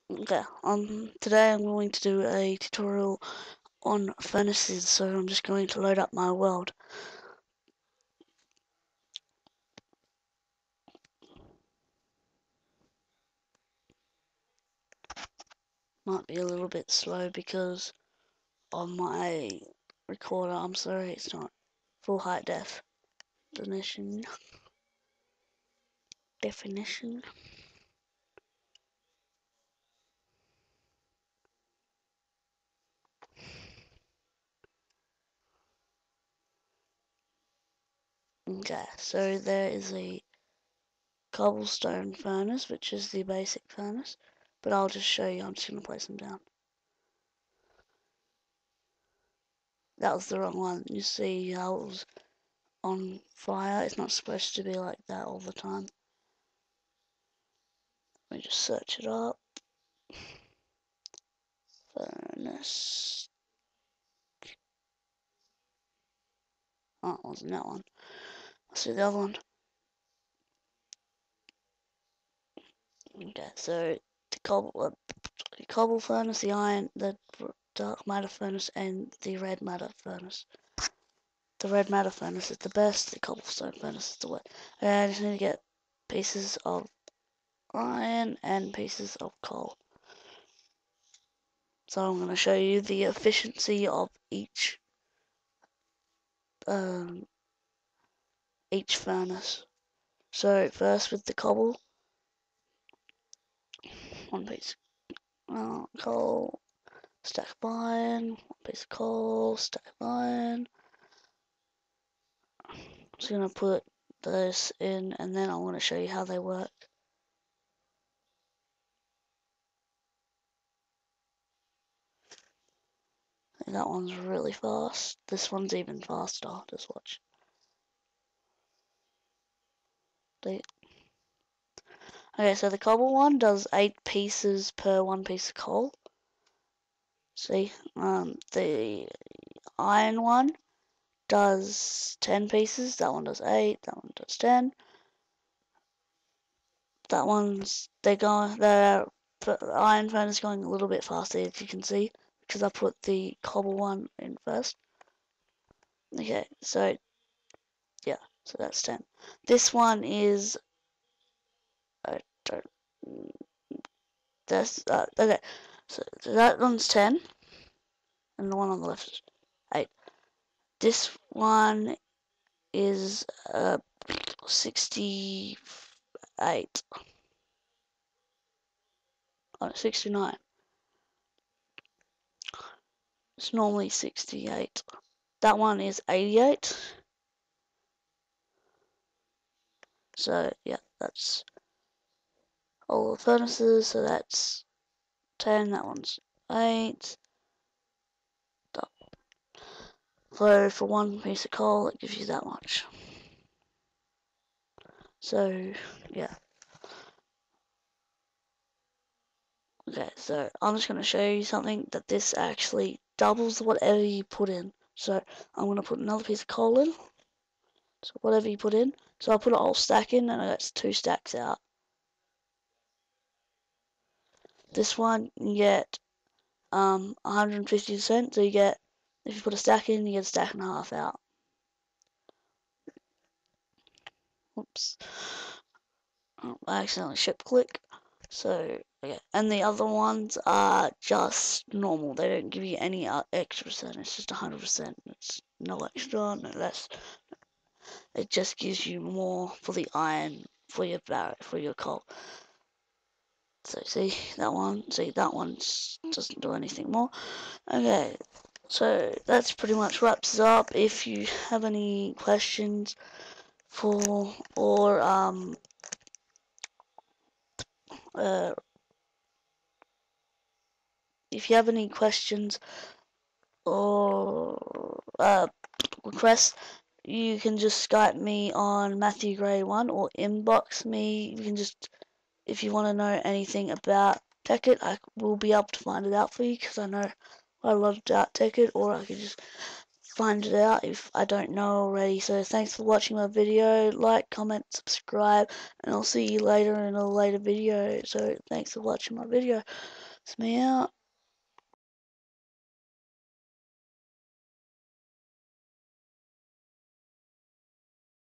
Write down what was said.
Okay, today I'm going to do a tutorial on furnaces, so I'm just going to load up my world. Might be a little bit slow because on my recorder, I'm sorry, it's not full high definition. Okay, so there is a cobblestone furnace, which is the basic furnace, but I'll just show you. I'm just going to place them down. That was the wrong one. You see how it was on fire? It's not supposed to be like that all the time. Let me just search it up. Furnace. Oh, it wasn't that one. Let's do the other one. Okay, so the cobble furnace, the iron, the dark matter furnace, and the red matter furnace. The red matter furnace is the best. The cobblestone furnace is the worst. And I just need to get pieces of iron and pieces of coal. So I'm going to show you the efficiency of um, each furnace. So first with the cobble, one piece coal, stack of iron, one piece of coal, stack of iron. I'm just going to put this in and then I want to show you how they work. That one's really fast. This one's even faster. Just watch. Okay, so the cobble one does 8 pieces per one piece of coal. See, the iron one does 10 pieces. That one does 8. That one does 10. That one's the iron furnace going a little bit faster, as you can see, because I put the cobble one in first. Okay, so yeah, so that's 10. This one is I don't that's okay. So that one's 10, and the one on the left is 8. This one is 68. Oh, 69. It's normally 68. That one is 88. So yeah, that's all the furnaces. So that's 10. That one's 8. So for one piece of coal, it gives you that much. So yeah. Okay, so I'm just going to show you something that this actually doubles whatever you put in. So I'm going to put another piece of coal in. So whatever you put in. So I'll put a whole stack in and that's 2 stacks out. This one you get 150%. So you get, if you put a stack in, you get a stack and a half out. Oops. Oh, I accidentally shift click. So, okay. And the other ones are just normal. They don't give you any extra percent. It's just 100%. It's no extra, no less. It just gives you more for the iron, for your barrel, for your coal. So see that one? See that one doesn't do anything more. Okay, so that's pretty much wraps it up. If you have any questions for or uh, if you have any questions or requests, you can just Skype me on Matthew Gray 1 or inbox me. You can just, if you want to know anything about Techit, I will be able to find it out for you because I know a lot about Techit, or I could just find it out if I don't know already. So thanks for watching my video. Like, comment, subscribe, and I'll see you later in a later video. So thanks for watching my video. It's me out.